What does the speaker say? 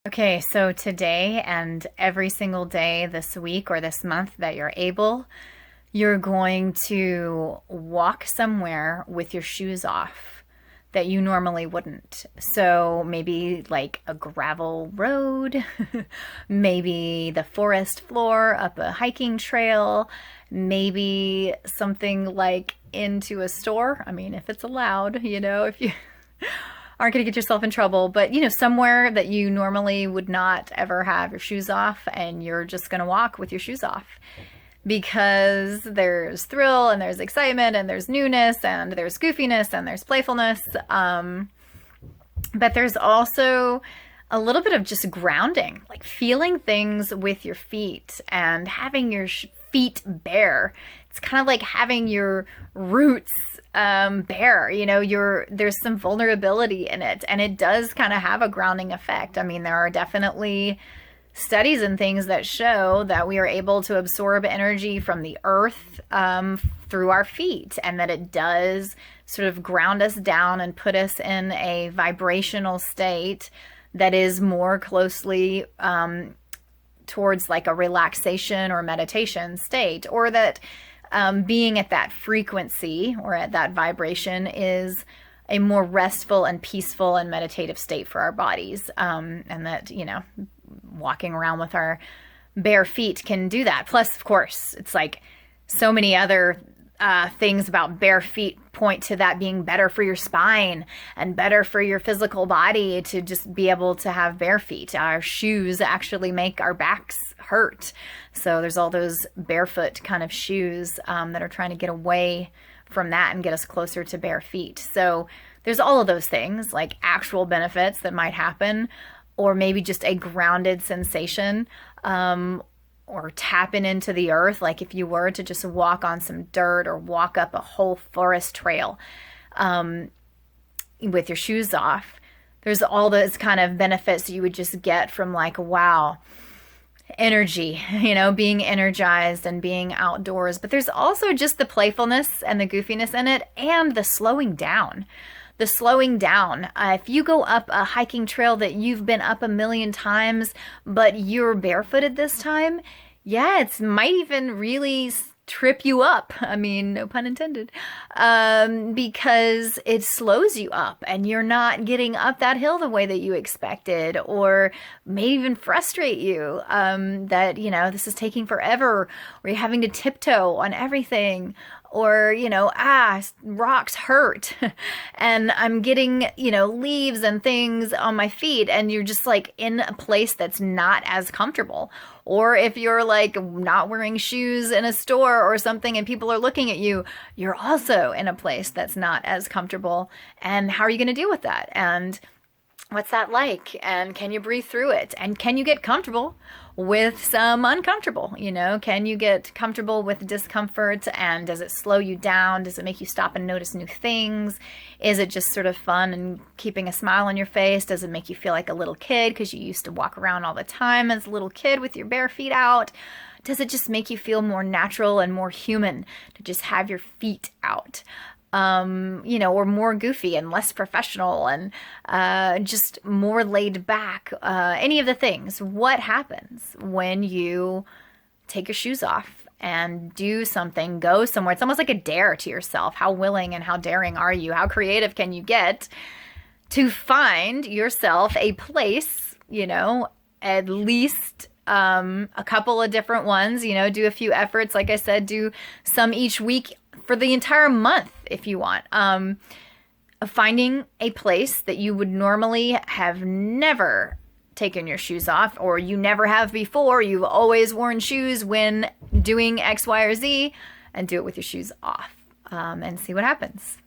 Okay, so today and every single day this week or this month that you're able, you're going to walk somewhere with your shoes off that you normally wouldn't. So maybe like a gravel road, maybe the forest floor up a hiking trail, maybe something like into a store. I mean, if it's allowed, if you aren't going to get yourself in trouble, but somewhere that you normally would not ever have your shoes off, and you're just going to walk with your shoes off because there's thrill and there's excitement and there's newness and there's goofiness and there's playfulness. But there's also a little bit of just grounding, like feeling things with your feet and having your feet bare. It's kind of like having your roots bare. There's some vulnerability in it, and it does kind of have a grounding effect. I mean, there are definitely studies and things that show that we are able to absorb energy from the earth through our feet, and that it does sort of ground us down and put us in a vibrational state that is more closely towards like a relaxation or meditation state, or that being at that frequency or at that vibration is a more restful and peaceful and meditative state for our bodies. And that, walking around with our bare feet can do that. Plus, of course, it's like so many other things about bare feet point to that being better for your spine and better for your physical body, to just be able to have bare feet. Our shoes actually make our backs hurt. So there's all those barefoot kind of shoes that are trying to get away from that and get us closer to bare feet. So there's all of those things, like actual benefits that might happen, or maybe just a grounded sensation, or tapping into the earth, like if you were to just walk on some dirt or walk up a whole forest trail with your shoes off. There's all those kind of benefits you would just get from like, wow, energy, being energized and being outdoors. But there's also just the playfulness and the goofiness in it, and the slowing down. The slowing down. If you go up a hiking trail that you've been up a million times, but you're barefooted this time, yeah, it might even really trip you up. I mean, no pun intended, because it slows you up and you're not getting up that hill the way that you expected, or may even frustrate you that, this is taking forever, or you're having to tiptoe on everything, or, rocks hurt and I'm getting, leaves and things on my feet, and you're just like in a place that's not as comfortable. Or if you're like not wearing shoes in a store or something and people are looking at you, you're also in a place that's not as comfortable. And how are you going to deal with that? And what's that like? And can you breathe through it? And can you get comfortable with some uncomfortable? Can you get comfortable with discomfort? And does it slow you down? Does it make you stop and notice new things? Is it just sort of fun and keeping a smile on your face? Does it make you feel like a little kid because you used to walk around all the time as a little kid with your bare feet out? Does it just make you feel more natural and more human to just have your feet out? Or more goofy and less professional and just more laid back, any of the things. What happens when you take your shoes off and do something, go somewhere? It's almost like a dare to yourself. How willing and how daring are you? How creative can you get to find yourself a place, at least a couple of different ones, do a few efforts. Like I said, do some each week for the entire month if you want. Finding a place that you would normally have never taken your shoes off, or you never have before. You've always worn shoes when doing X, Y, or Z, and do it with your shoes off, and see what happens.